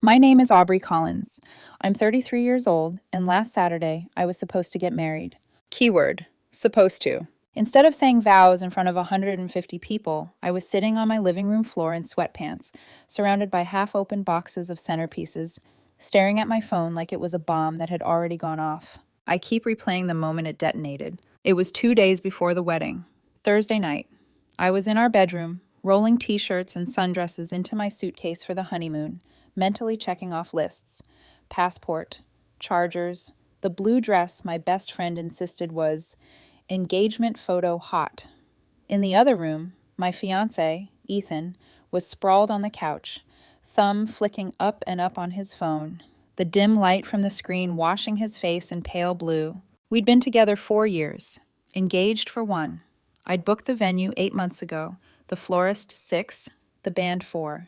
My name is Aubrey Collins. I'm 33 years old, and last Saturday I was supposed to get married. Keyword, supposed to. Instead of saying vows in front of 150 people, I was sitting on my living room floor in sweatpants, surrounded by half-open boxes of centerpieces, staring at my phone like it was a bomb that had already gone off. I keep replaying the moment it detonated. It was 2 days before the wedding, Thursday night. I was in our bedroom, rolling t-shirts and sundresses into my suitcase for the honeymoon, mentally checking off lists. Passport, chargers, the blue dress my best friend insisted was engagement photo hot. In the other room, my fiancé, Ethan, was sprawled on the couch, thumb flicking up and up on his phone, the dim light from the screen washing his face in pale blue. We'd been together 4 years, engaged for 1. I'd booked the venue 8 months ago, the florist 6, the band 4.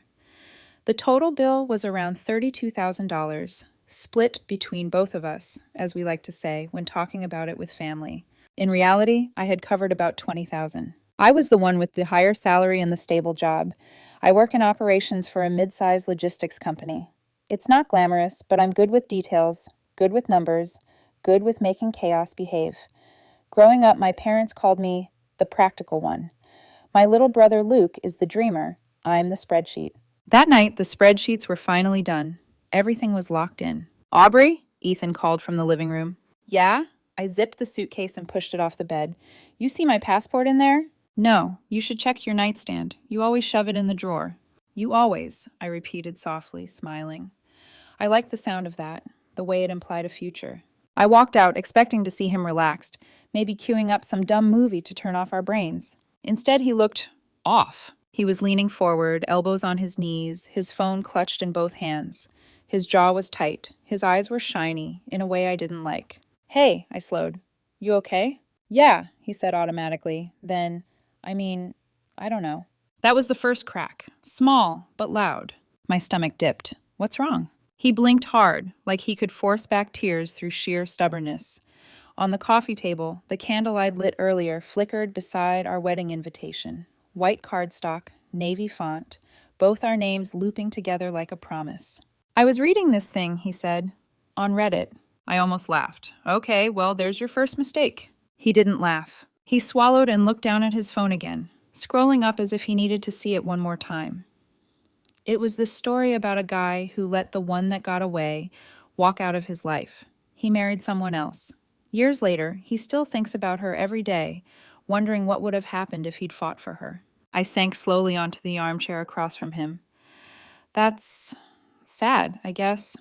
The total bill was around $32,000, split between both of us, as we like to say when talking about it with family. In reality, I had covered about $20,000. I was the one with the higher salary and the stable job. I work in operations for a mid-sized logistics company. It's not glamorous, but I'm good with details, good with numbers, good with making chaos behave. Growing up, my parents called me the practical one. My little brother Luke is the dreamer. I'm the spreadsheet. That night, the spreadsheets were finally done. Everything was locked in. Aubrey? Ethan called from the living room. Yeah? I zipped the suitcase and pushed it off the bed. You see my passport in there? No, you should check your nightstand. You always shove it in the drawer. You always, I repeated softly, smiling. I liked the sound of that, the way it implied a future. I walked out, expecting to see him relaxed, maybe queuing up some dumb movie to turn off our brains. Instead, he looked off. He was leaning forward, elbows on his knees, his phone clutched in both hands. His jaw was tight. His eyes were shiny, in a way I didn't like. Hey, I slowed. You okay? Yeah, he said automatically. Then, I don't know. That was the first crack. Small, but loud. My stomach dipped. What's wrong? He blinked hard, like he could force back tears through sheer stubbornness. On the coffee table, the candle I'd lit earlier flickered beside our wedding invitation. White cardstock, navy font, both our names looping together like a promise. I was reading this thing, he said, on Reddit. I almost laughed. Okay, well, there's your first mistake. He didn't laugh. He swallowed and looked down at his phone again, scrolling up as if he needed to see it one more time. It was this story about a guy who let the one that got away walk out of his life. He married someone else. Years later, he still thinks about her every day, wondering what would have happened if he'd fought for her. I sank slowly onto the armchair across from him. That's sad, I guess.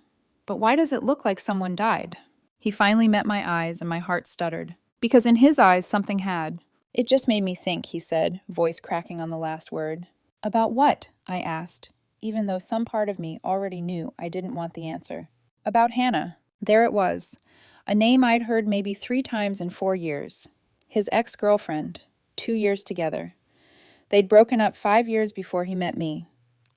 But why does it look like someone died? He finally met my eyes and my heart stuttered. Because in his eyes, something had. It just made me think, he said, voice cracking on the last word. About what? I asked, even though some part of me already knew I didn't want the answer. About Hannah. There it was. A name I'd heard maybe 3 times in 4 years. His ex-girlfriend. 2 years together. They'd broken up 5 years before he met me.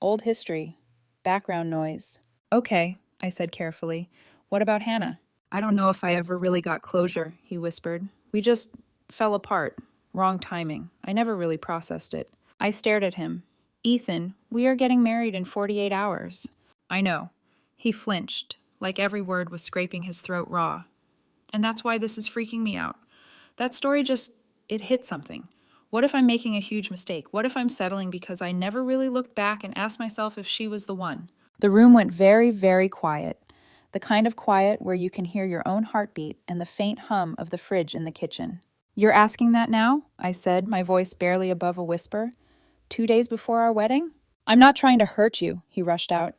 Old history. Background noise. Okay, I said carefully. What about Hannah? I don't know if I ever really got closure, he whispered. We just fell apart. Wrong timing. I never really processed it. I stared at him. Ethan, we are getting married in 48 hours. I know. He flinched, like every word was scraping his throat raw. And that's why this is freaking me out. That story it hit something. What if I'm making a huge mistake? What if I'm settling because I never really looked back and asked myself if she was the one? The room went very, very quiet. The kind of quiet where you can hear your own heartbeat and the faint hum of the fridge in the kitchen. You're asking that now? I said, my voice barely above a whisper. 2 days before our wedding? I'm not trying to hurt you, he rushed out.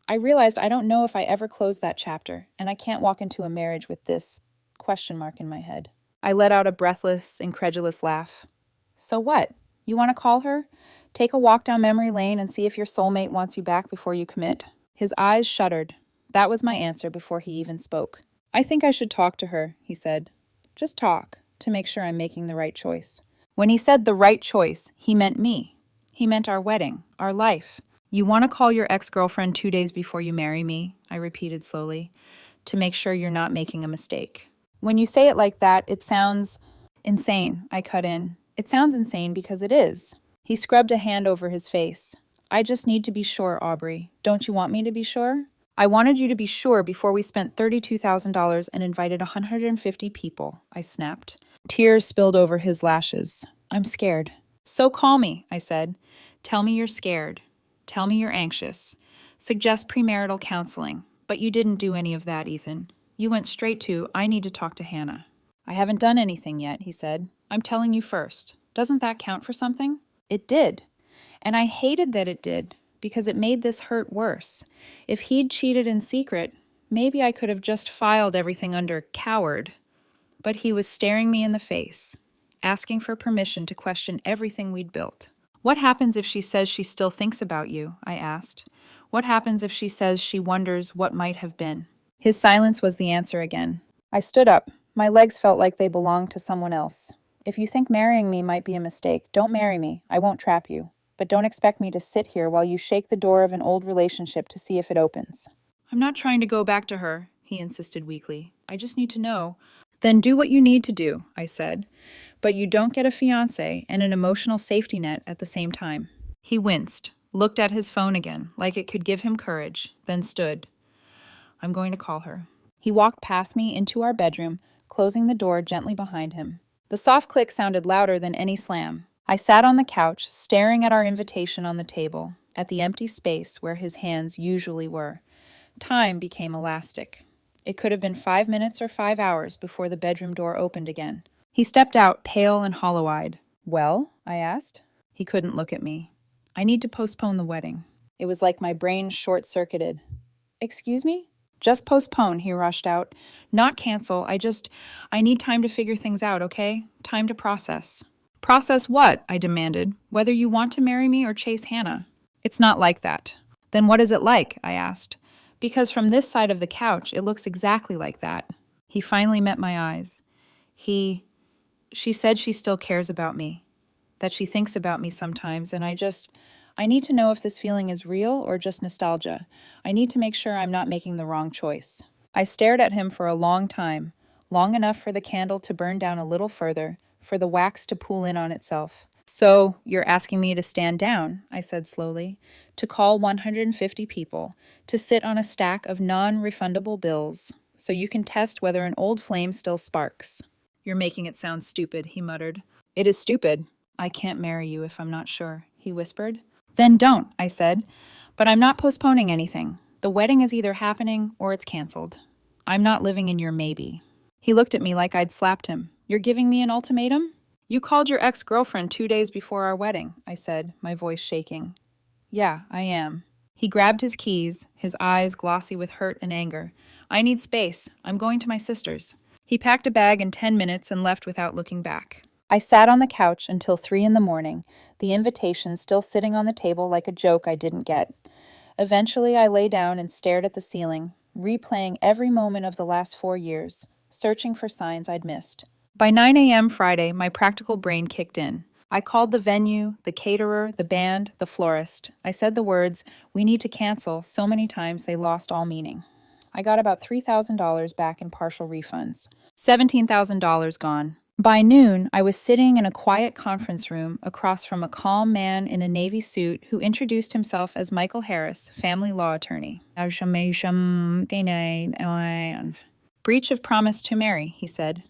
I realized I don't know if I ever closed that chapter, and I can't walk into a marriage with this question mark in my head. I let out a breathless, incredulous laugh. So what? You want to call her? Take a walk down memory lane and see if your soulmate wants you back before you commit? His eyes shuddered. That was my answer before he even spoke. I think I should talk to her, he said. Just talk, to make sure I'm making the right choice. When he said the right choice, he meant me. He meant our wedding, our life. You want to call your ex-girlfriend 2 days before you marry me, I repeated slowly, to make sure you're not making a mistake. When you say it like that, it sounds insane, I cut in. It sounds insane because it is. He scrubbed a hand over his face. I just need to be sure, Aubrey. Don't you want me to be sure? I wanted you to be sure before we spent $32,000 and invited 150 people, I snapped. Tears spilled over his lashes. I'm scared. So call me, I said. Tell me you're scared. Tell me you're anxious. Suggest premarital counseling. But you didn't do any of that, Ethan. You went straight to, I need to talk to Hannah. I haven't done anything yet, he said. I'm telling you first. Doesn't that count for something? It did. And I hated that it did, because it made this hurt worse. If he'd cheated in secret, maybe I could have just filed everything under coward. But he was staring me in the face, asking for permission to question everything we'd built. What happens if she says she still thinks about you? I asked. What happens if she says she wonders what might have been? His silence was the answer again. I stood up. My legs felt like they belonged to someone else. If you think marrying me might be a mistake, don't marry me. I won't trap you. But don't expect me to sit here while you shake the door of an old relationship to see if it opens. I'm not trying to go back to her, he insisted weakly. I just need to know. Then do what you need to do, I said. But you don't get a fiancé and an emotional safety net at the same time. He winced, looked at his phone again, like it could give him courage, then stood. I'm going to call her. He walked past me into our bedroom, closing the door gently behind him. The soft click sounded louder than any slam. I sat on the couch, staring at our invitation on the table, at the empty space where his hands usually were. Time became elastic. It could have been 5 minutes or 5 hours before the bedroom door opened again. He stepped out, pale and hollow-eyed. Well? I asked. He couldn't look at me. I need to postpone the wedding. It was like my brain short-circuited. Excuse me? Just postpone, he rushed out. Not cancel. I need time to figure things out, okay? Time to process. Process what? I demanded. Whether you want to marry me or chase Hannah. It's not like that. Then what is it like? I asked. Because from this side of the couch, it looks exactly like that. He finally met my eyes. She said she still cares about me, that she thinks about me sometimes, and I need to know if this feeling is real or just nostalgia. I need to make sure I'm not making the wrong choice. I stared at him for a long time, long enough for the candle to burn down a little further, for the wax to pool in on itself. So, you're asking me to stand down, I said slowly, to call 150 people, to sit on a stack of non-refundable bills, so you can test whether an old flame still sparks. You're making it sound stupid, he muttered. It is stupid. I can't marry you if I'm not sure, he whispered. Then don't, I said. But I'm not postponing anything. The wedding is either happening or it's canceled. I'm not living in your maybe. He looked at me like I'd slapped him. You're giving me an ultimatum? You called your ex-girlfriend 2 days before our wedding, I said, my voice shaking. Yeah, I am. He grabbed his keys, his eyes glossy with hurt and anger. I need space. I'm going to my sister's. He packed a bag in 10 minutes and left without looking back. I sat on the couch until 3 a.m, the invitation still sitting on the table like a joke I didn't get. Eventually, I lay down and stared at the ceiling, replaying every moment of the last 4 years, searching for signs I'd missed. By 9 a.m. Friday, my practical brain kicked in. I called the venue, the caterer, the band, the florist. I said the words, "We need to cancel," so many times they lost all meaning. I got about $3,000 back in partial refunds. $17,000 gone. By noon, I was sitting in a quiet conference room across from a calm man in a navy suit who introduced himself as Michael Harris, family law attorney. Breach of promise to marry, he said,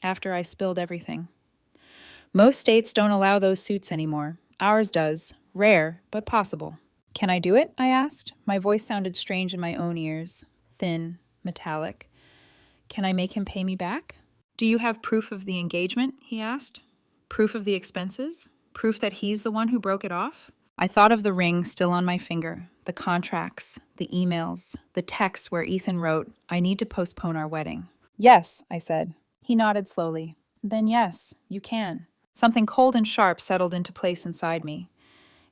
after I spilled everything. Most states don't allow those suits anymore. Ours does. Rare, but possible. Can I do it? I asked. My voice sounded strange in my own ears. Thin, metallic. Can I make him pay me back? Do you have proof of the engagement? He asked. Proof of the expenses? Proof that he's the one who broke it off? I thought of the ring still on my finger, the contracts, the emails, the texts where Ethan wrote, "I need to postpone our wedding." Yes, I said. He nodded slowly. Then yes, you can. Something cold and sharp settled into place inside me.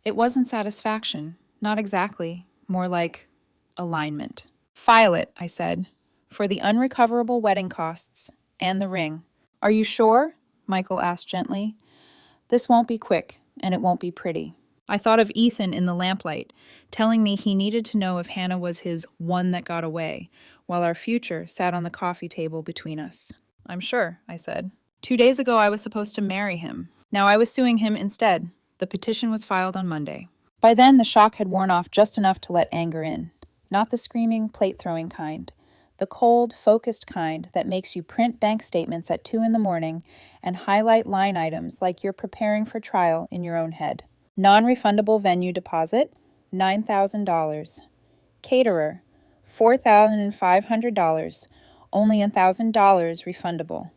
It wasn't satisfaction, not exactly, more like alignment. File it, I said, for the unrecoverable wedding costs and the ring. Are you sure? Michael asked gently. This won't be quick, and it won't be pretty. I thought of Ethan in the lamplight, telling me he needed to know if Hannah was his one that got away, while our future sat on the coffee table between us. I'm sure, I said. 2 days ago I was supposed to marry him. Now I was suing him instead. The petition was filed on Monday. By then, the shock had worn off just enough to let anger in. Not the screaming, plate-throwing kind. The cold, focused kind that makes you print bank statements at 2 in the morning and highlight line items like you're preparing for trial in your own head. Non-refundable venue deposit, $9,000. Caterer, $4,500, only $1,000 refundable.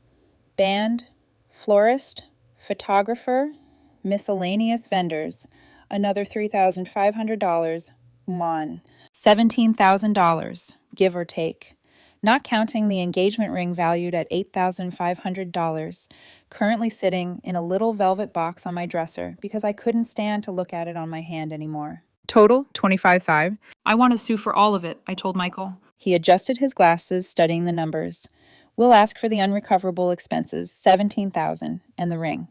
Band, florist, photographer, miscellaneous vendors, another $3,500, mon. $17,000, give or take. Not counting the engagement ring valued at $8,500, currently sitting in a little velvet box on my dresser because I couldn't stand to look at it on my hand anymore. Total, $25,500. I want to sue for all of it, I told Michael. He adjusted his glasses, studying the numbers. We'll ask for the unrecoverable expenses, $17,000, and the ring.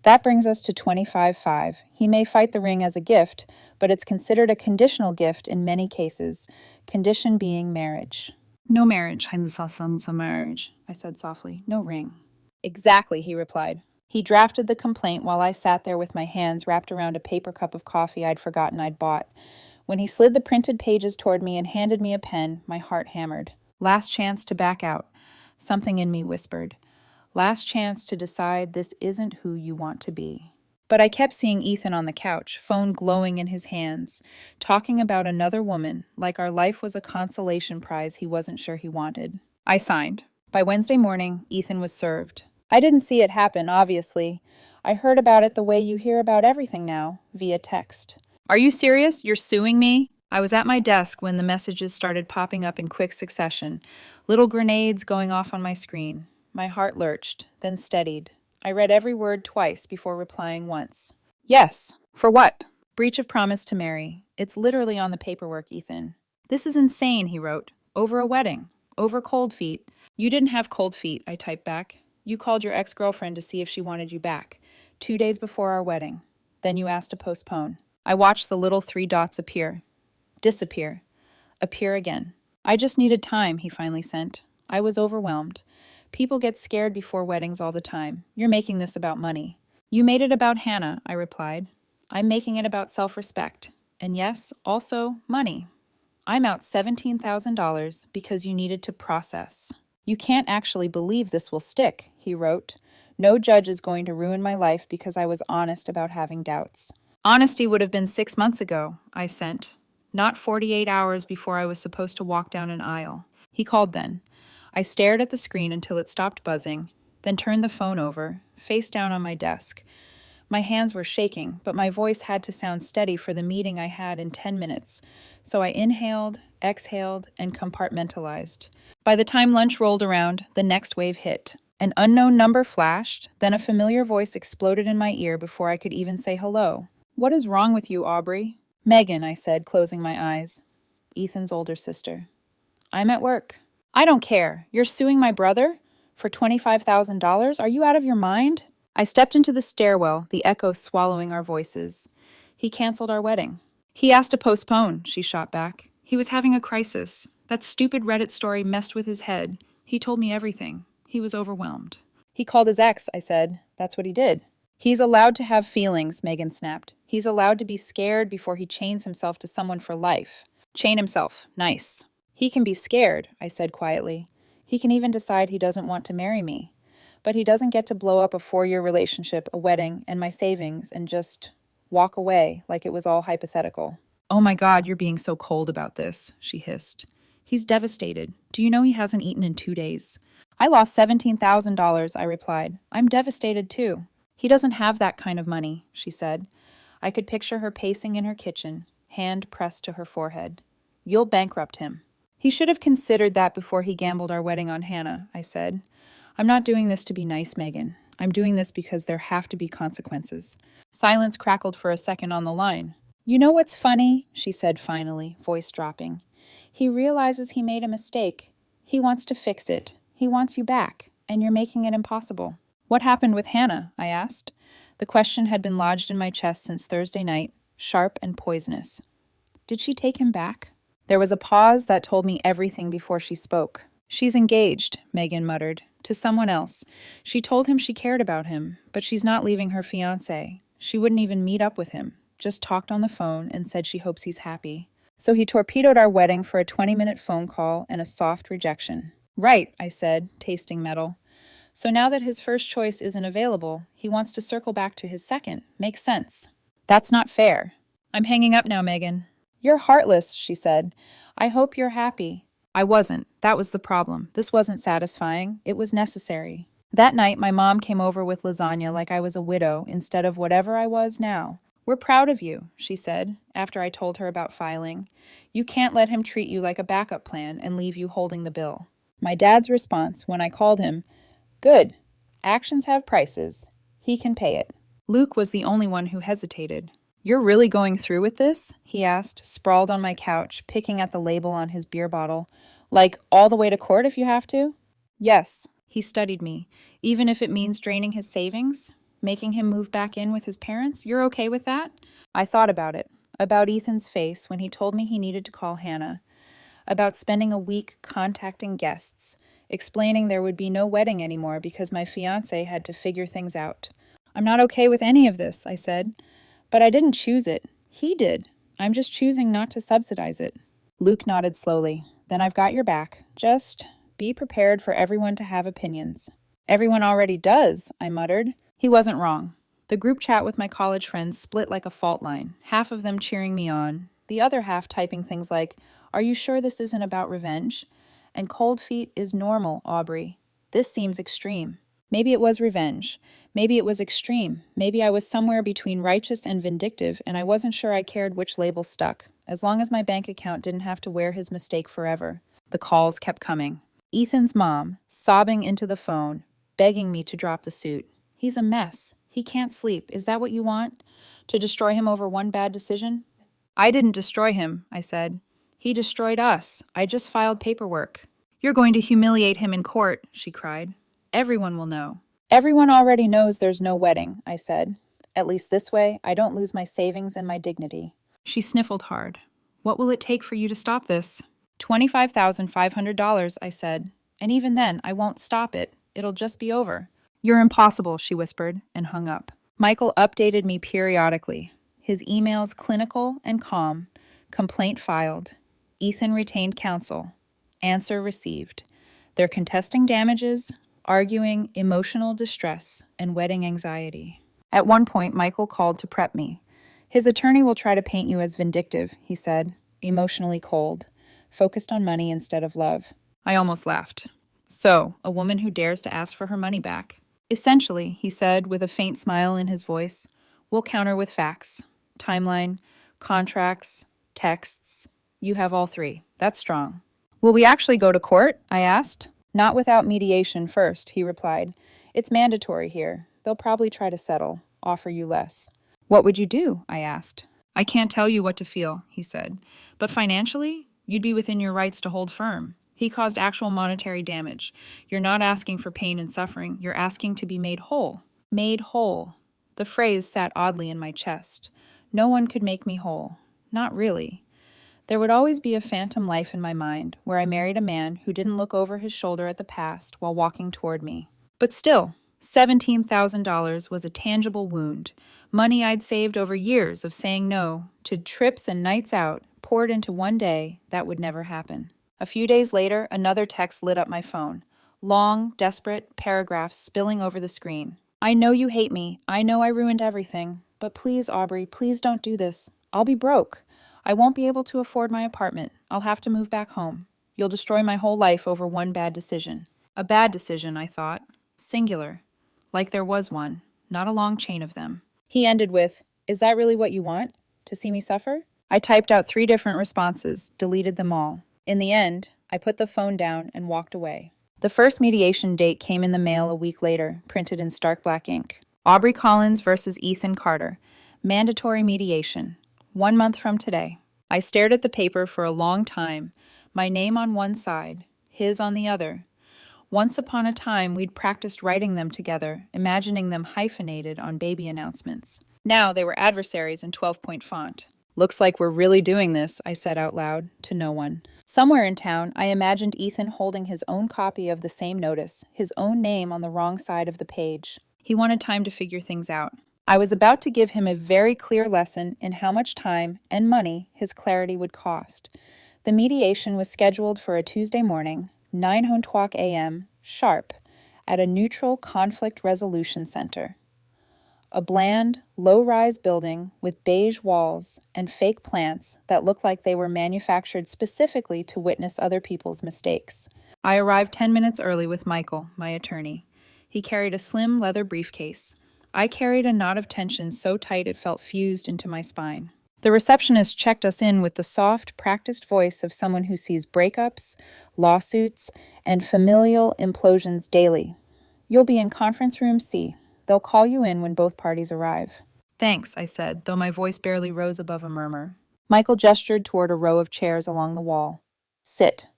That brings us to $25,500. He may fight the ring as a gift, but it's considered a conditional gift in many cases, condition being marriage. No marriage, marriage, I said softly. No ring. Exactly, he replied. He drafted the complaint while I sat there with my hands wrapped around a paper cup of coffee I'd forgotten I'd bought. When he slid the printed pages toward me and handed me a pen, my heart hammered. Last chance to back out. Something in me whispered. Last chance to decide this isn't who you want to be. But I kept seeing Ethan on the couch, phone glowing in his hands, talking about another woman, like our life was a consolation prize he wasn't sure he wanted. I signed. By Wednesday morning, Ethan was served. I didn't see it happen, obviously. I heard about it the way you hear about everything now, via text. Are you serious? You're suing me? I was at my desk when the messages started popping up in quick succession, little grenades going off on my screen. My heart lurched, then steadied. I read every word twice before replying once. Yes. For what? Breach of promise to marry. It's literally on the paperwork, Ethan. This is insane, he wrote. Over a wedding. Over cold feet. You didn't have cold feet, I typed back. You called your ex-girlfriend to see if she wanted you back. 2 days before our wedding. Then you asked to postpone. I watched the little 3 dots appear. Disappear. Appear again. I just needed time, he finally sent. I was overwhelmed. People get scared before weddings all the time. You're making this about money. You made it about Hannah, I replied. I'm making it about self-respect. And yes, also money. I'm out $17,000 because you needed to process. You can't actually believe this will stick, he wrote. No judge is going to ruin my life because I was honest about having doubts. Honesty would have been 6 months ago, I sent. Not 48 hours before I was supposed to walk down an aisle. He called then. I stared at the screen until it stopped buzzing, then turned the phone over, face down on my desk. My hands were shaking, but my voice had to sound steady for the meeting I had in 10 minutes, so I inhaled, exhaled, and compartmentalized. By the time lunch rolled around, the next wave hit. An unknown number flashed, then a familiar voice exploded in my ear before I could even say hello. What is wrong with you, Aubrey? Megan, I said, closing my eyes. Ethan's older sister. I'm at work. I don't care. You're suing my brother? For $25,000? Are you out of your mind? I stepped into the stairwell, the echo swallowing our voices. He canceled our wedding. He asked to postpone, she shot back. He was having a crisis. That stupid Reddit story messed with his head. He told me everything. He was overwhelmed. He called his ex, I said. That's what he did. He's allowed to have feelings, Megan snapped. He's allowed to be scared before he chains himself to someone for life. Chain himself. Nice. He can be scared, I said quietly. He can even decide he doesn't want to marry me. But he doesn't get to blow up a 4-year relationship, a wedding, and my savings and just walk away like it was all hypothetical. Oh my God, you're being so cold about this, she hissed. He's devastated. Do you know he hasn't eaten in 2 days? I lost $17,000, I replied. I'm devastated too. He doesn't have that kind of money, she said. I could picture her pacing in her kitchen, hand pressed to her forehead. You'll bankrupt him. He should have considered that before he gambled our wedding on Hannah, I said. I'm not doing this to be nice, Megan. I'm doing this because there have to be consequences. Silence crackled for a second on the line. You know what's funny? She said finally, voice dropping. He realizes he made a mistake. He wants to fix it. He wants you back, and you're making it impossible. What happened with Hannah? I asked. The question had been lodged in my chest since Thursday night, sharp and poisonous. Did she take him back? There was a pause that told me everything before she spoke. She's engaged, Megan muttered, to someone else. She told him she cared about him, but she's not leaving her fiancé. She wouldn't even meet up with him. just talked on the phone and said she hopes he's happy. So he torpedoed our wedding for a 20-minute phone call and a soft rejection. Right, I said, tasting metal. So now that his first choice isn't available, he wants to circle back to his second. Makes sense. That's not fair. I'm hanging up now, Megan. You're heartless, she said. I hope you're happy. I wasn't. That was the problem. This wasn't satisfying. It was necessary. That night, my mom came over with lasagna like I was a widow instead of whatever I was now. We're proud of you, she said, after I told her about filing. You can't let him treat you like a backup plan and leave you holding the bill. My dad's response when I called him, good. Actions have prices. He can pay it. Luke was the only one who hesitated. You're really going through with this? He asked, sprawled on my couch, picking at the label on his beer bottle. Like, all the way to court if you have to? Yes. He studied me. Even if it means draining his savings? Making him move back in with his parents? You're okay with that? I thought about it. About Ethan's face when he told me he needed to call Hannah. About spending a week contacting guests, explaining there would be no wedding anymore because my fiancé had to figure things out. I'm not okay with any of this, I said. But I didn't choose it. He did. I'm just choosing not to subsidize it. Luke nodded slowly. Then I've got your back. Just be prepared for everyone to have opinions. Everyone already does, I muttered. He wasn't wrong. The group chat with my college friends split like a fault line, half of them cheering me on, the other half typing things like, are you sure this isn't about revenge? And cold feet is normal, Aubrey. This seems extreme. Maybe it was revenge. Maybe it was extreme. Maybe I was somewhere between righteous and vindictive, and I wasn't sure I cared which label stuck, as long as my bank account didn't have to wear his mistake forever. The calls kept coming. Ethan's mom, sobbing into the phone, begging me to drop the suit. He's a mess. He can't sleep. Is that what you want? To destroy him over one bad decision? I didn't destroy him, I said. He destroyed us. I just filed paperwork. You're going to humiliate him in court, she cried. Everyone will know. Everyone already knows there's no wedding, I said. At least this way, I don't lose my savings and my dignity. She sniffled hard. What will it take for you to stop this? $25,500, I said. And even then, I won't stop it. It'll just be over. You're impossible, she whispered, and hung up. Michael updated me periodically. His emails clinical and calm. Complaint filed. Ethan retained counsel. Answer received. They're contesting damages, arguing emotional distress, and wedding anxiety. At one point, Michael called to prep me. His attorney will try to paint you as vindictive, he said, emotionally cold, focused on money instead of love. I almost laughed. So, a woman who dares to ask for her money back. Essentially, he said with a faint smile in his voice, we'll counter with facts. Timeline, contracts, texts. You have all three. That's strong. Will we actually go to court? I asked. Not without mediation first, he replied. It's mandatory here. They'll probably try to settle, offer you less. What would you do? I asked. I can't tell you what to feel, he said. But financially, you'd be within your rights to hold firm. He caused actual monetary damage. You're not asking for pain and suffering. You're asking to be made whole. Made whole. The phrase sat oddly in my chest. No one could make me whole. Not really. There would always be a phantom life in my mind where I married a man who didn't look over his shoulder at the past while walking toward me. But still, $17,000 was a tangible wound. Money I'd saved over years of saying no to trips and nights out poured into one day that would never happen. A few days later, another text lit up my phone. Long, desperate paragraphs spilling over the screen. I know you hate me. I know I ruined everything. But please, Aubrey, please don't do this. I'll be broke. I won't be able to afford my apartment. I'll have to move back home. You'll destroy my whole life over one bad decision. A bad decision, I thought. Singular. Like there was one. Not a long chain of them. He ended with, is that really what you want? To see me suffer? I typed out 3 different responses, deleted them all. In the end, I put the phone down and walked away. The first mediation date came in the mail a week later, printed in stark black ink. Aubrey Collins versus Ethan Carter. Mandatory mediation. 1 month from today. I stared at the paper for a long time, my name on one side, his on the other. Once upon a time, we'd practiced writing them together, imagining them hyphenated on baby announcements. Now they were adversaries in 12-point font. Looks like we're really doing this, I said out loud, to no one. Somewhere in town, I imagined Ethan holding his own copy of the same notice, his own name on the wrong side of the page. He wanted time to figure things out. I was about to give him a very clear lesson in how much time and money his clarity would cost. The mediation was scheduled for a Tuesday morning, 9:00 a.m., sharp, at a neutral conflict resolution center. A bland, low-rise building with beige walls and fake plants that looked like they were manufactured specifically to witness other people's mistakes. I arrived 10 minutes early with Michael, my attorney. He carried a slim leather briefcase. I carried a knot of tension so tight it felt fused into my spine. The receptionist checked us in with the soft, practiced voice of someone who sees breakups, lawsuits, and familial implosions daily. You'll be in conference room C. They'll call you in when both parties arrive. Thanks, I said, though my voice barely rose above a murmur. Michael gestured toward a row of chairs along the wall. Sit.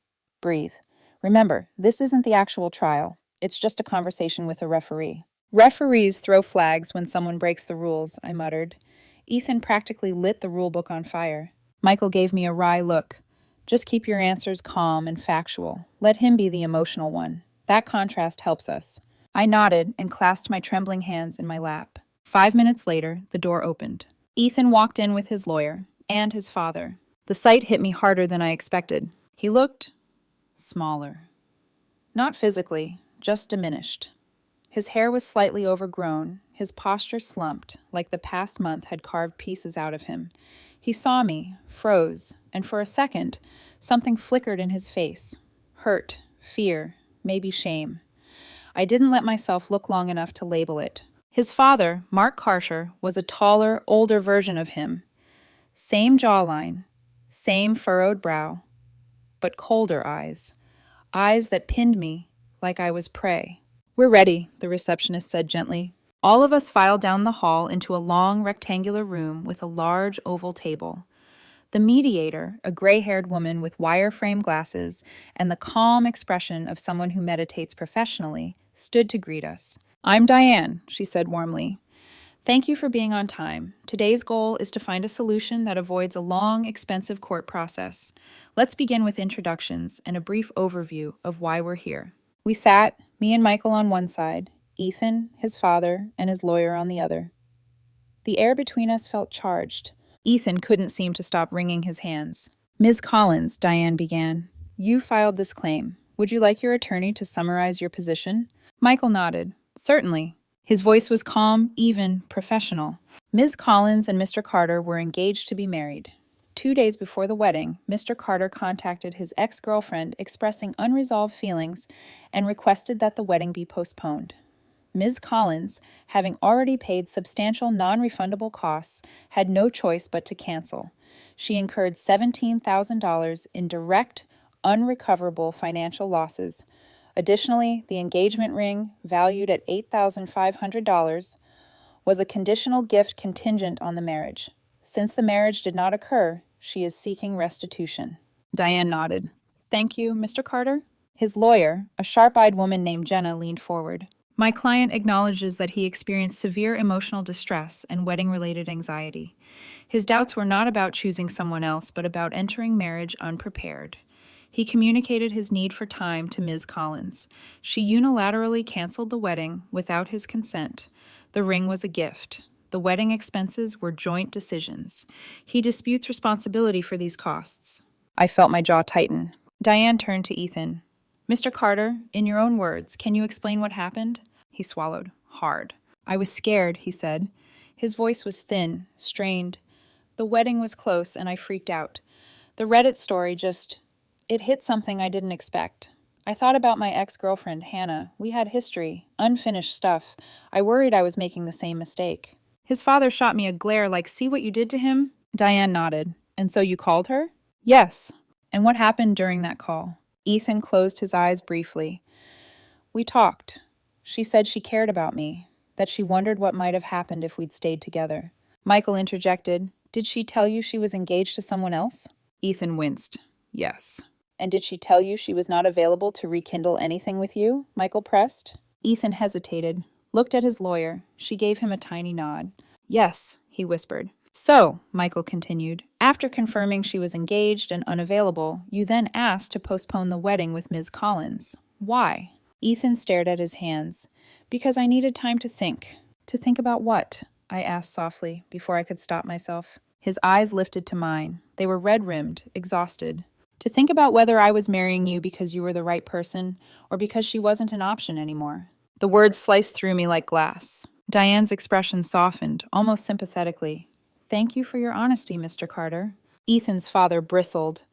Breathe. Remember, this isn't the actual trial. It's just a conversation with a referee. Referees throw flags when someone breaks the rules, I muttered. Ethan practically lit the rulebook on fire. Michael gave me a wry look. Just keep your answers calm and factual. Let him be the emotional one. That contrast helps us. I nodded and clasped my trembling hands in my lap. 5 minutes later, the door opened. Ethan walked in with his lawyer and his father. The sight hit me harder than I expected. He looked smaller. Not physically, just diminished. His hair was slightly overgrown, his posture slumped, like the past month had carved pieces out of him. He saw me, froze, and for a second, something flickered in his face. Hurt, fear, maybe shame. I didn't let myself look long enough to label it. His father, Mark Carter, was a taller, older version of him. Same jawline, same furrowed brow, but colder eyes. Eyes that pinned me like I was prey. We're ready, the receptionist said gently. All of us filed down the hall into a long rectangular room with a large oval table. The mediator, a gray-haired woman with wire-frame glasses and the calm expression of someone who meditates professionally, stood to greet us. I'm Diane, she said warmly. Thank you for being on time. Today's goal is to find a solution that avoids a long, expensive court process. Let's begin with introductions and a brief overview of why we're here. We sat, me and Michael on one side, Ethan, his father, and his lawyer on the other. The air between us felt charged. Ethan couldn't seem to stop wringing his hands. Ms. Collins, Diane began, you filed this claim. Would you like your attorney to summarize your position? Michael nodded. Certainly. His voice was calm, even, professional. Ms. Collins and Mr. Carter were engaged to be married. 2 days before the wedding, Mr. Carter contacted his ex-girlfriend expressing unresolved feelings and requested that the wedding be postponed. Ms. Collins, having already paid substantial non-refundable costs, had no choice but to cancel. She incurred $17,000 in direct, unrecoverable financial losses. Additionally, the engagement ring, valued at $8,500, was a conditional gift contingent on the marriage. Since the marriage did not occur, she is seeking restitution. Diane nodded. Thank you, Mr. Carter. His lawyer, a sharp-eyed woman named Jenna, leaned forward. My client acknowledges that he experienced severe emotional distress and wedding-related anxiety. His doubts were not about choosing someone else, but about entering marriage unprepared. He communicated his need for time to Ms. Collins. She unilaterally canceled the wedding without his consent. The ring was a gift. The wedding expenses were joint decisions. He disputes responsibility for these costs. I felt my jaw tighten. Diane turned to Ethan. Mr. Carter, in your own words, can you explain what happened? He swallowed, hard. I was scared, he said. His voice was thin, strained. The wedding was close, and I freaked out. The Reddit story it hit something I didn't expect. I thought about my ex-girlfriend, Hannah. We had history, unfinished stuff. I worried I was making the same mistake. His father shot me a glare like, see what you did to him? Diane nodded. And so you called her? Yes. And what happened during that call? Ethan closed his eyes briefly. We talked. She said she cared about me, that she wondered what might have happened if we'd stayed together. Michael interjected. Did she tell you she was engaged to someone else? Ethan winced. Yes. And did she tell you she was not available to rekindle anything with you? Michael pressed. Ethan hesitated, looked at his lawyer. She gave him a tiny nod. Yes, he whispered. So, Michael continued, after confirming she was engaged and unavailable, you then asked to postpone the wedding with Ms. Collins. Why? Ethan stared at his hands. Because I needed time to think. To think about what? I asked softly, before I could stop myself. His eyes lifted to mine. They were red-rimmed, exhausted. To think about whether I was marrying you because you were the right person, or because she wasn't an option anymore. The words sliced through me like glass. Diane's expression softened, almost sympathetically. Thank you for your honesty, Mr. Carter. Ethan's father bristled.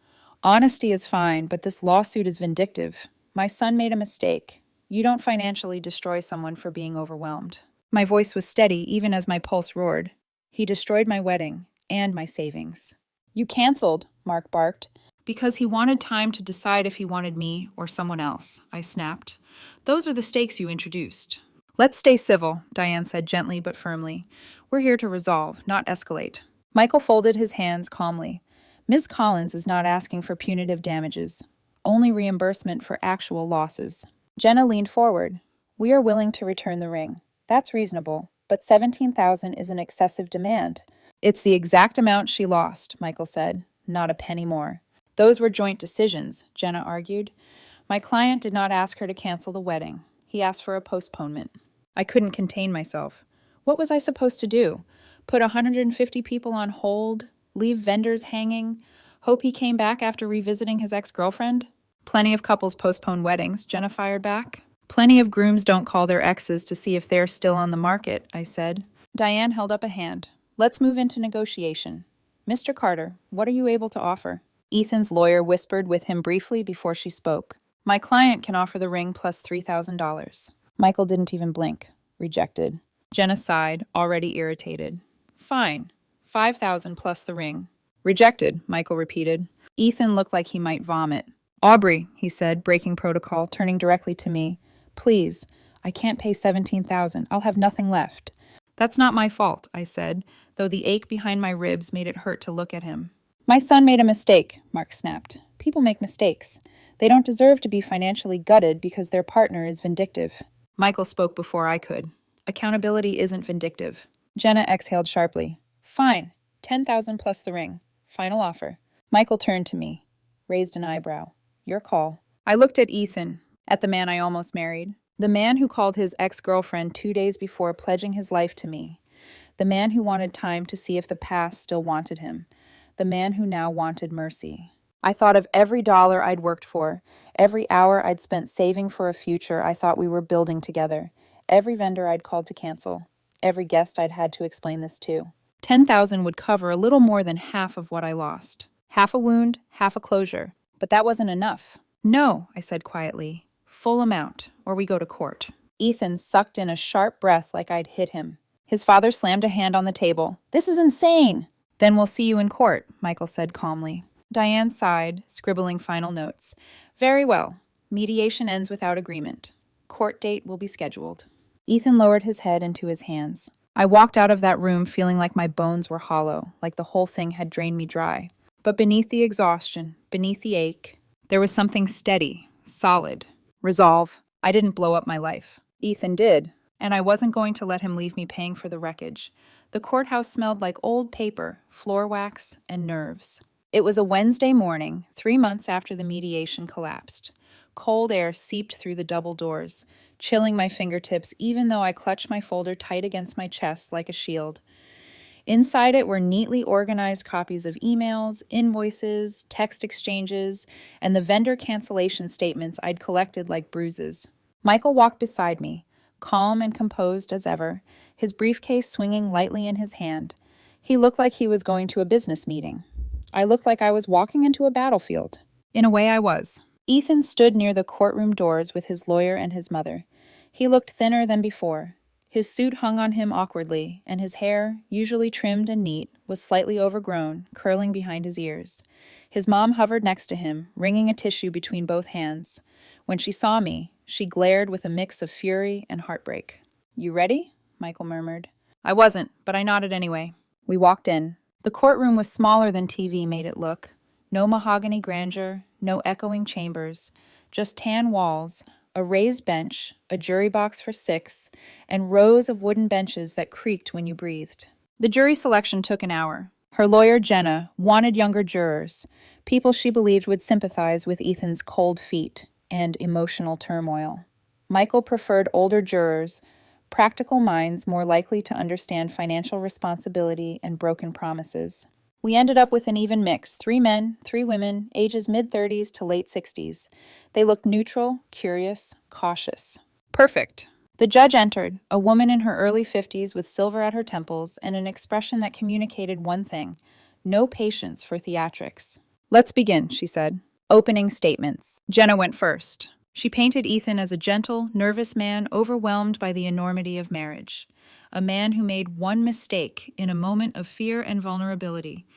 Honesty is fine, but this lawsuit is vindictive. My son made a mistake. You don't financially destroy someone for being overwhelmed. My voice was steady even as my pulse roared. He destroyed my wedding and my savings. You canceled, Mark barked. Because he wanted time to decide if he wanted me or someone else, I snapped. Those are the stakes you introduced. Let's stay civil, Diane said gently but firmly. We're here to resolve, not escalate. Michael folded his hands calmly. Ms. Collins is not asking for punitive damages, only reimbursement for actual losses. Jenna leaned forward. We are willing to return the ring. That's reasonable, but $17,000 is an excessive demand. It's the exact amount she lost, Michael said, not a penny more. Those were joint decisions, Jenna argued. My client did not ask her to cancel the wedding. He asked for a postponement. I couldn't contain myself. What was I supposed to do? Put 150 people on hold? Leave vendors hanging? Hope he came back after revisiting his ex-girlfriend? Plenty of couples postpone weddings, Jenna fired back. Plenty of grooms don't call their exes to see if they're still on the market, I said. Diane held up a hand. Let's move into negotiation. Mr. Carter, what are you able to offer? Ethan's lawyer whispered with him briefly before she spoke. My client can offer the ring plus $3,000. Michael didn't even blink. Rejected. Jenna sighed, already irritated. Fine. $5,000 plus the ring. Rejected, Michael repeated. Ethan looked like he might vomit. Aubrey, he said, breaking protocol, turning directly to me. Please, I can't pay $17,000. I'll have nothing left. That's not my fault, I said, though the ache behind my ribs made it hurt to look at him. My son made a mistake, Mark snapped. People make mistakes. They don't deserve to be financially gutted because their partner is vindictive. Michael spoke before I could. Accountability isn't vindictive. Jenna exhaled sharply. Fine. $10,000 plus the ring. Final offer. Michael turned to me, raised an eyebrow. Your call. I looked at Ethan, at the man I almost married. The man who called his ex-girlfriend 2 days before pledging his life to me. The man who wanted time to see if the past still wanted him. The man who now wanted mercy. I thought of every dollar I'd worked for, every hour I'd spent saving for a future I thought we were building together, every vendor I'd called to cancel, every guest I'd had to explain this to. $10,000 would cover a little more than half of what I lost. Half a wound, half a closure. But that wasn't enough. No, I said quietly. Full amount, or we go to court. Ethan sucked in a sharp breath like I'd hit him. His father slammed a hand on the table. This is insane! Then we'll see you in court, Michael said calmly. Diane sighed, scribbling final notes. Very well. Mediation ends without agreement. Court date will be scheduled. Ethan lowered his head into his hands. I walked out of that room feeling like my bones were hollow, like the whole thing had drained me dry. But beneath the exhaustion, beneath the ache, there was something steady, solid. Resolve. I didn't blow up my life. Ethan did, and I wasn't going to let him leave me paying for the wreckage. The courthouse smelled like old paper, floor wax, and nerves. It was a Wednesday morning, 3 months after the mediation collapsed. Cold air seeped through the double doors, chilling my fingertips even though I clutched my folder tight against my chest like a shield. Inside it were neatly organized copies of emails, invoices, text exchanges, and the vendor cancellation statements I'd collected like bruises. Michael walked beside me, calm and composed as ever, his briefcase swinging lightly in his hand. He looked like he was going to a business meeting. I looked like I was walking into a battlefield. In a way, I was. Ethan stood near the courtroom doors with his lawyer and his mother. He looked thinner than before. His suit hung on him awkwardly, and his hair, usually trimmed and neat, was slightly overgrown, curling behind his ears. His mom hovered next to him, wringing a tissue between both hands. When she saw me, she glared with a mix of fury and heartbreak. You ready? Michael murmured. I wasn't, but I nodded anyway. We walked in. The courtroom was smaller than TV made it look. No mahogany grandeur, no echoing chambers, just tan walls, a raised bench, a jury box for 6, and rows of wooden benches that creaked when you breathed. The jury selection took an hour. Her lawyer, Jenna, wanted younger jurors, people she believed would sympathize with Ethan's cold feet and emotional turmoil. Michael preferred older jurors, Practical minds more likely to understand financial responsibility and broken promises. We ended up with an even mix, 3 men, 3 women, ages mid-30s to late 60s. They looked neutral, curious, cautious. Perfect. The judge entered, a woman in her early 50s with silver at her temples and an expression that communicated one thing: no patience for theatrics. Let's begin, she said. Opening statements. Jenna went first. She painted Ethan as a gentle, nervous man overwhelmed by the enormity of marriage. A man who made one mistake in a moment of fear and vulnerability.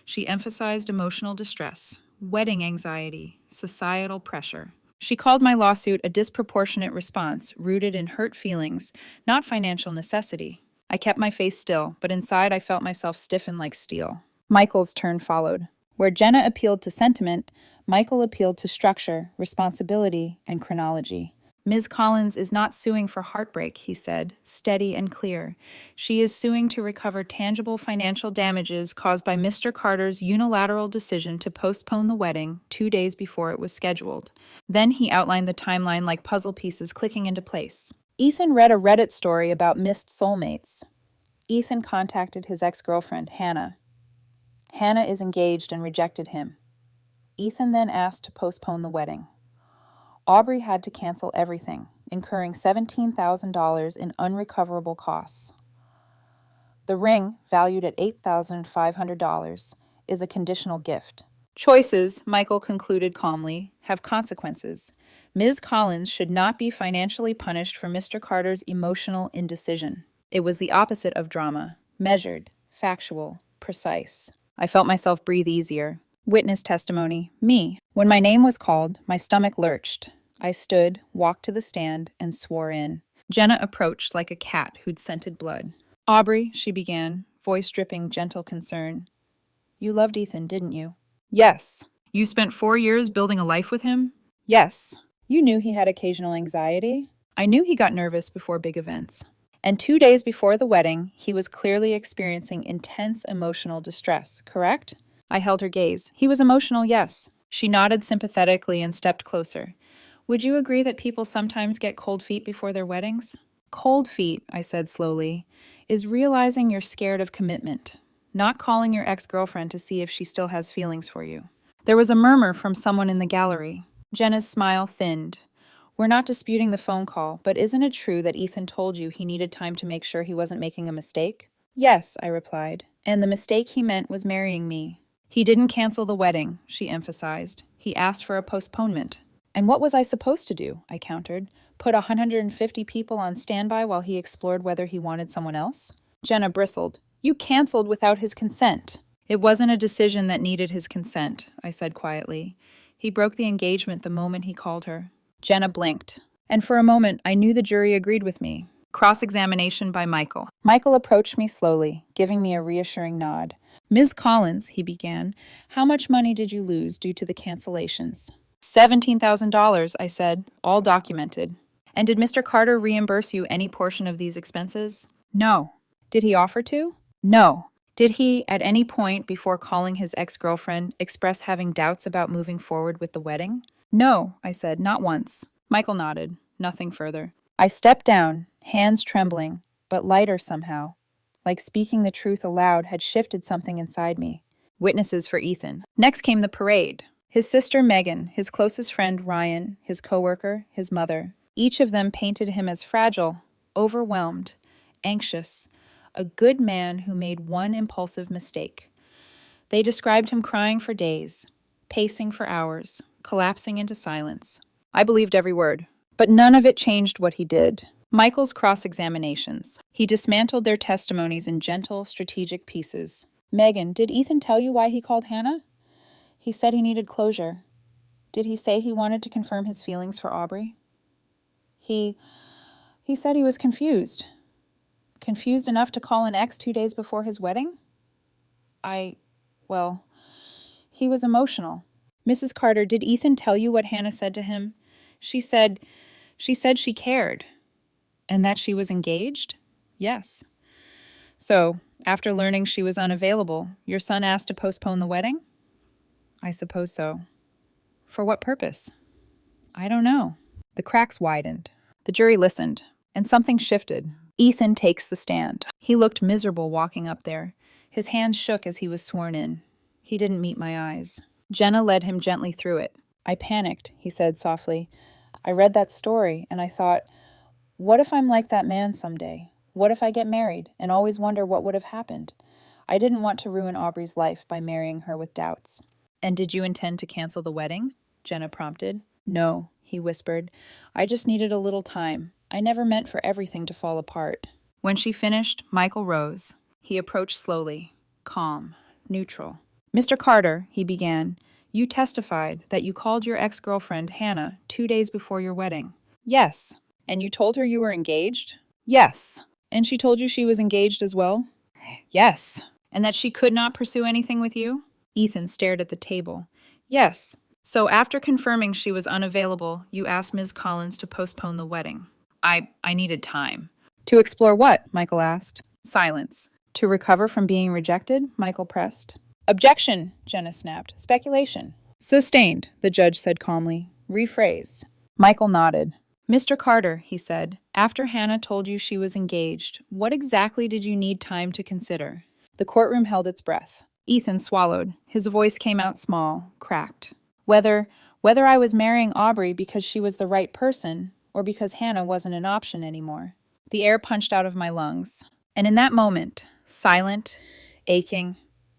She emphasized emotional distress, wedding anxiety, societal pressure. She called my lawsuit a disproportionate response rooted in hurt feelings, not financial necessity. I kept my face still, but inside I felt myself stiffen like steel. Michael's turn followed. Where Jenna appealed to sentiment, Michael appealed to structure, responsibility, and chronology. Ms. Collins is not suing for heartbreak, he said, steady and clear. She is suing to recover tangible financial damages caused by Mr. Carter's unilateral decision to postpone the wedding 2 days before it was scheduled. Then he outlined the timeline like puzzle pieces clicking into place. Ethan read a Reddit story about missed soulmates. Ethan contacted his ex-girlfriend, Hannah. Hannah is engaged and rejected him. Ethan then asked to postpone the wedding. Aubrey had to cancel everything, incurring $17,000 in unrecoverable costs. The ring, valued at $8,500, is a conditional gift. Choices, Michael concluded calmly, have consequences. Ms. Collins should not be financially punished for Mr. Carter's emotional indecision. It was the opposite of drama, measured, factual, precise. I felt myself breathe easier. Witness testimony, me. When my name was called, my stomach lurched. I stood, walked to the stand, and swore in. Jenna approached like a cat who'd scented blood. Aubrey, she began, voice dripping gentle concern. You loved Ethan, didn't you? Yes. You spent 4 years building a life with him? Yes. You knew he had occasional anxiety? I knew he got nervous before big events. And 2 days before the wedding, he was clearly experiencing intense emotional distress, correct? I held her gaze. He was emotional, yes. She nodded sympathetically and stepped closer. Would you agree that people sometimes get cold feet before their weddings? Cold feet, I said slowly, is realizing you're scared of commitment, not calling your ex-girlfriend to see if she still has feelings for you. There was a murmur from someone in the gallery. Jenna's smile thinned. We're not disputing the phone call, but isn't it true that Ethan told you he needed time to make sure he wasn't making a mistake? Yes, I replied, and the mistake he meant was marrying me. He didn't cancel the wedding, she emphasized. He asked for a postponement. And what was I supposed to do? I countered. Put 150 people on standby while he explored whether he wanted someone else? Jenna bristled. You canceled without his consent. It wasn't a decision that needed his consent, I said quietly. He broke the engagement the moment he called her. Jenna blinked. And for a moment, I knew the jury agreed with me. Cross-examination by Michael. Michael approached me slowly, giving me a reassuring nod. Ms. Collins, he began, how much money did you lose due to the cancellations? $17,000, I said, all documented. And did Mr. Carter reimburse you any portion of these expenses? No. Did he offer to? No. Did he, at any point before calling his ex-girlfriend, express having doubts about moving forward with the wedding? No, I said, not once. Michael nodded. Nothing further. I stepped down, hands trembling, but lighter somehow. Like speaking the truth aloud had shifted something inside me. Witnesses for Ethan. Next came the parade. His sister Megan, his closest friend Ryan, his coworker, his mother. Each of them painted him as fragile, overwhelmed, anxious, a good man who made one impulsive mistake. They described him crying for days, pacing for hours, collapsing into silence. I believed every word, but none of it changed what he did. Michael's cross-examinations. He dismantled their testimonies in gentle, strategic pieces. Megan, did Ethan tell you why he called Hannah? He said he needed closure. Did he say he wanted to confirm his feelings for Aubrey? He said he was confused. Confused enough to call an ex 2 days before his wedding? He was emotional. Mrs. Carter, did Ethan tell you what Hannah said to him? She said she cared. And that she was engaged? Yes. So, after learning she was unavailable, your son asked to postpone the wedding? I suppose so. For what purpose? I don't know. The cracks widened. The jury listened, and something shifted. Ethan takes the stand. He looked miserable walking up there. His hands shook as he was sworn in. He didn't meet my eyes. Jenna led him gently through it. I panicked, he said softly. I read that story, and I thought, what if I'm like that man someday? What if I get married and always wonder what would have happened? I didn't want to ruin Aubrey's life by marrying her with doubts. And did you intend to cancel the wedding? Jenna prompted. No, he whispered. I just needed a little time. I never meant for everything to fall apart. When she finished, Michael rose. He approached slowly, calm, neutral. Mr. Carter, he began, you testified that you called your ex-girlfriend, Hannah, 2 days before your wedding. Yes. And you told her you were engaged? Yes. And she told you she was engaged as well? Yes. And that she could not pursue anything with you? Ethan stared at the table. Yes. So after confirming she was unavailable, you asked Ms. Collins to postpone the wedding. I needed time. To explore what? Michael asked. Silence. To recover from being rejected? Michael pressed. Objection, Jenna snapped. Speculation. Sustained, the judge said calmly. Rephrase. Michael nodded. Mr. Carter, he said, after Hannah told you she was engaged, what exactly did you need time to consider? The courtroom held its breath. Ethan swallowed. His voice came out small, cracked. Whether I was marrying Aubrey because she was the right person, or because Hannah wasn't an option anymore. The air punched out of my lungs. And in that moment, silent, aching,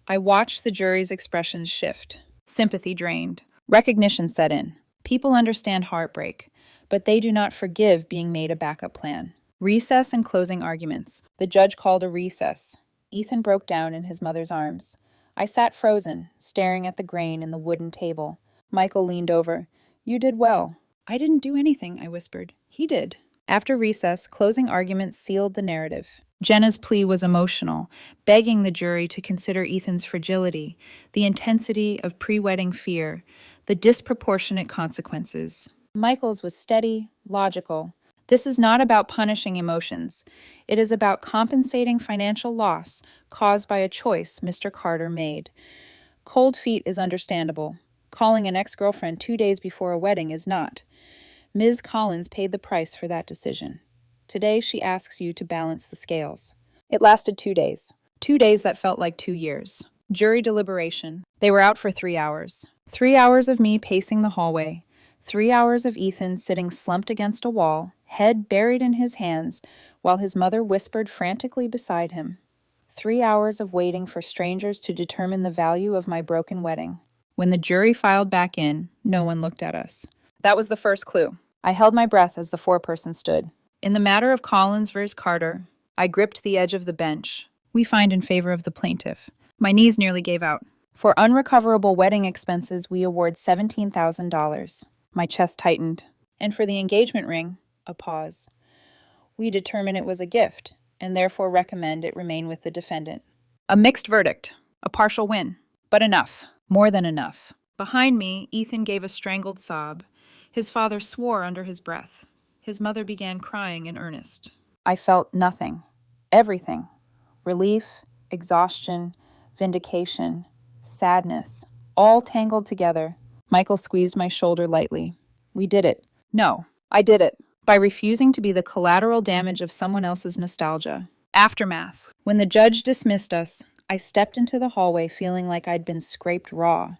I watched the jury's expressions shift. Sympathy drained. Recognition set in. People understand heartbreak, but they do not forgive being made a backup plan. Recess and closing arguments. The judge called a recess. Ethan broke down in his mother's arms. I sat frozen, staring at the grain in the wooden table. Michael leaned over. You did well. I didn't do anything, I whispered. He did. After recess, closing arguments sealed the narrative. Jenna's plea was emotional, begging the jury to consider Ethan's fragility, the intensity of pre-wedding fear, the disproportionate consequences. Michael's was steady, logical. This is not about punishing emotions. It is about compensating financial loss caused by a choice Mr. Carter made. Cold feet is understandable. Calling an ex-girlfriend 2 days before a wedding is not. Ms. Collins paid the price for that decision. Today she asks you to balance the scales. It lasted 2 days. 2 days that felt like 2 years. Jury deliberation. They were out for 3 hours. 3 hours of me pacing the hallway. 3 hours of Ethan sitting slumped against a wall, head buried in his hands, while his mother whispered frantically beside him. 3 hours of waiting for strangers to determine the value of my broken wedding. When the jury filed back in, no one looked at us. That was the first clue. I held my breath as the foreperson stood. In the matter of Collins versus Carter, I gripped the edge of the bench. We find in favor of the plaintiff. My knees nearly gave out. For unrecoverable wedding expenses, we award $17,000. My chest tightened. And for the engagement ring, a pause. We determine it was a gift, and therefore recommend it remain with the defendant. A mixed verdict. A partial win. But enough. More than enough. Behind me, Ethan gave a strangled sob. His father swore under his breath. His mother began crying in earnest. I felt nothing. Everything. Relief, exhaustion, vindication, sadness, all tangled together. Michael squeezed my shoulder lightly. We did it. No, I did it. By refusing to be the collateral damage of someone else's nostalgia. Aftermath. When the judge dismissed us, I stepped into the hallway feeling like I'd been scraped raw.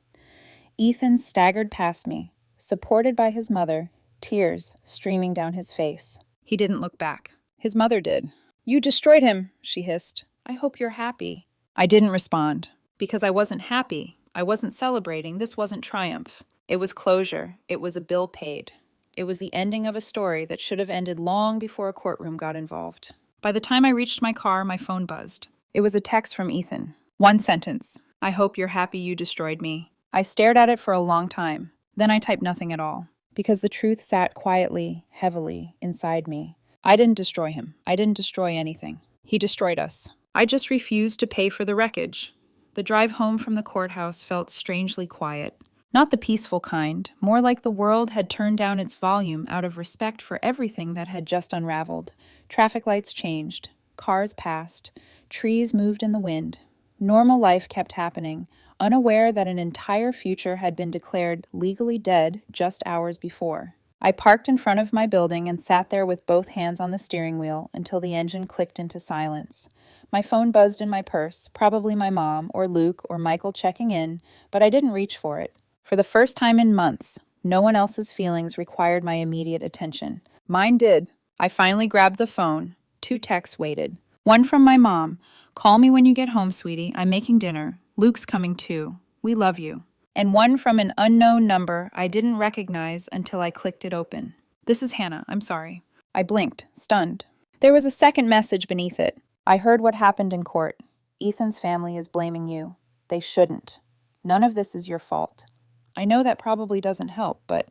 Ethan staggered past me, supported by his mother, tears streaming down his face. He didn't look back. His mother did. You destroyed him, she hissed. I hope you're happy. I didn't respond. Because I wasn't happy. I wasn't celebrating. This wasn't triumph. It was closure. It was a bill paid. It was the ending of a story that should have ended long before a courtroom got involved. By the time I reached my car, my phone buzzed. It was a text from Ethan. One sentence. I hope you're happy you destroyed me. I stared at it for a long time. Then I typed nothing at all. Because the truth sat quietly, heavily, inside me. I didn't destroy him. I didn't destroy anything. He destroyed us. I just refused to pay for the wreckage. The drive home from the courthouse felt strangely quiet. Not the peaceful kind, more like the world had turned down its volume out of respect for everything that had just unraveled. Traffic lights changed. Cars passed. Trees moved in the wind. Normal life kept happening, unaware that an entire future had been declared legally dead just hours before. I parked in front of my building and sat there with both hands on the steering wheel until the engine clicked into silence. My phone buzzed in my purse, probably my mom or Luke or Michael checking in, but I didn't reach for it. For the first time in months, no one else's feelings required my immediate attention. Mine did. I finally grabbed the phone. 2 texts waited. One from my mom. "Call me when you get home, sweetie. I'm making dinner. Luke's coming too. We love you." And one from an unknown number I didn't recognize until I clicked it open. "This is Hannah. I'm sorry." I blinked, stunned. There was a second message beneath it. "I heard what happened in court. Ethan's family is blaming you. They shouldn't. None of this is your fault. I know that probably doesn't help, but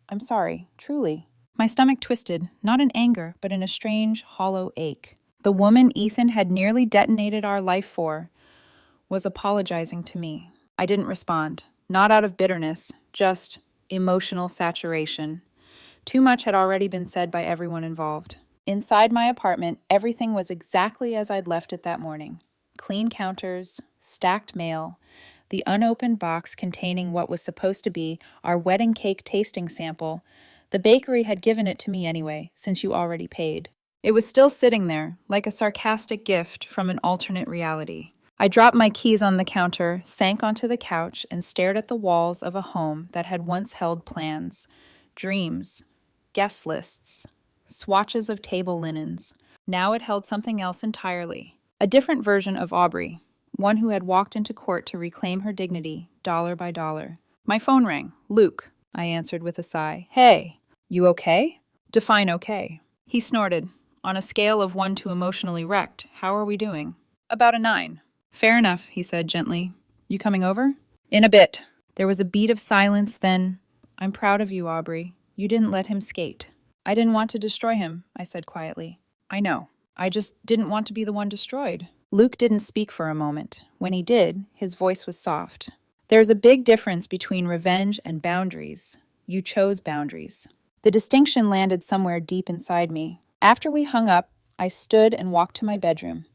I'm sorry, truly." My stomach twisted, not in anger, but in a strange, hollow ache. The woman Ethan had nearly detonated our life for was apologizing to me. I didn't respond, not out of bitterness, just emotional saturation. Too much had already been said by everyone involved. Inside my apartment, everything was exactly as I'd left it that morning. Clean counters, stacked mail, the unopened box containing what was supposed to be our wedding cake tasting sample. The bakery had given it to me anyway, since you already paid. It was still sitting there, like a sarcastic gift from an alternate reality. I dropped my keys on the counter, sank onto the couch, and stared at the walls of a home that had once held plans, dreams, guest lists, swatches of table linens. Now it held something else entirely. A different version of Aubrey, one who had walked into court to reclaim her dignity, dollar by dollar. My phone rang. "Luke," I answered with a sigh. "Hey, you okay?" Define okay. He snorted. "On a scale of 1 to emotionally wrecked, how are we doing?" "About a 9. "Fair enough," he said gently. "You coming over?" "In a bit." There was a beat of silence, then, "I'm proud of you, Aubrey. You didn't let him skate." "I didn't want to destroy him," I said quietly. "I know. I just didn't want to be the one destroyed." Luke didn't speak for a moment. When he did, his voice was soft. "There's a big difference between revenge and boundaries. You chose boundaries." The distinction landed somewhere deep inside me. After we hung up, I stood and walked to my bedroom.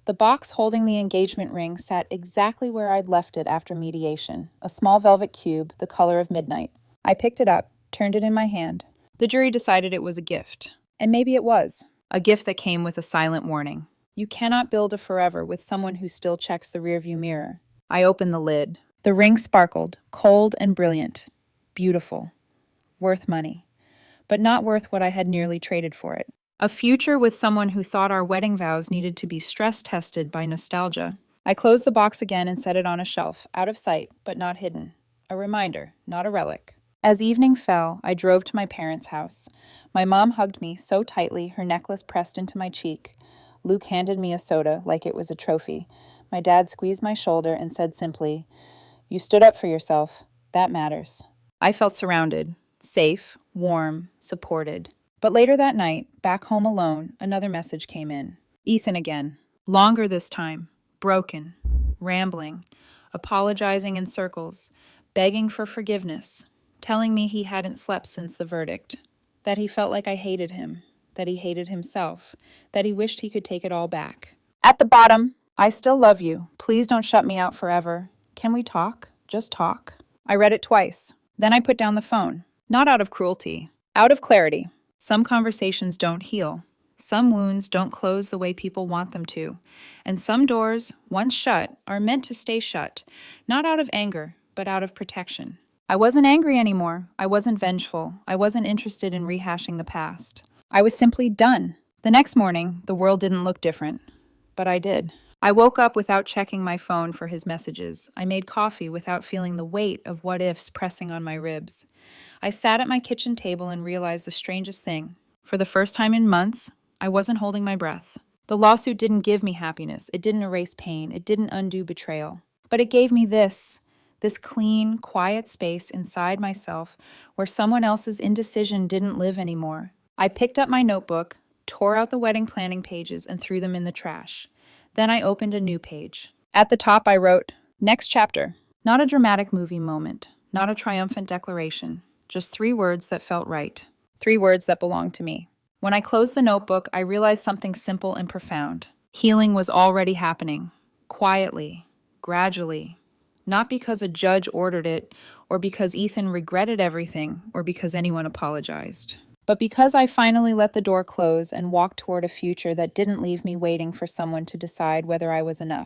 The box holding the engagement ring sat exactly where I'd left it after mediation, a small velvet cube, the color of midnight. I picked it up, turned it in my hand. The jury decided it was a gift. And maybe it was. A gift that came with a silent warning. You cannot build a forever with someone who still checks the rearview mirror. I opened the lid. The ring sparkled, cold and brilliant. Beautiful. Worth money. But not worth what I had nearly traded for it. A future with someone who thought our wedding vows needed to be stress-tested by nostalgia. I closed the box again and set it on a shelf, out of sight, but not hidden. A reminder, not a relic. As evening fell, I drove to my parents' house. My mom hugged me so tightly, her necklace pressed into my cheek. Luke handed me a soda like it was a trophy. My dad squeezed my shoulder and said simply, "You stood up for yourself. That matters." I felt surrounded, safe, warm, supported. But later that night, back home alone, another message came in. Ethan again. Longer this time. Broken. Rambling. Apologizing in circles. Begging for forgiveness. Telling me he hadn't slept since the verdict. That he felt like I hated him. That he hated himself. That he wished he could take it all back. At the bottom, "I still love you. Please don't shut me out forever. Can we talk? Just talk." I read it twice. Then I put down the phone. Not out of cruelty. Out of clarity. Some conversations don't heal. Some wounds don't close the way people want them to. And some doors, once shut, are meant to stay shut, not out of anger, but out of protection. I wasn't angry anymore. I wasn't vengeful. I wasn't interested in rehashing the past. I was simply done. The next morning, the world didn't look different. But I did. I woke up without checking my phone for his messages. I made coffee without feeling the weight of what-ifs pressing on my ribs. I sat at my kitchen table and realized the strangest thing. For the first time in months, I wasn't holding my breath. The lawsuit didn't give me happiness. It didn't erase pain. It didn't undo betrayal. But it gave me this clean, quiet space inside myself where someone else's indecision didn't live anymore. I picked up my notebook, tore out the wedding planning pages, and threw them in the trash. Then I opened a new page. At the top, I wrote, "Next chapter." Not a dramatic movie moment, not a triumphant declaration, just 3 words that felt right, 3 words that belonged to me. When I closed the notebook, I realized something simple and profound. Healing was already happening, quietly, gradually, not because a judge ordered it or because Ethan regretted everything, or because anyone apologized. But because I finally let the door close and walked toward a future that didn't leave me waiting for someone to decide whether I was enough.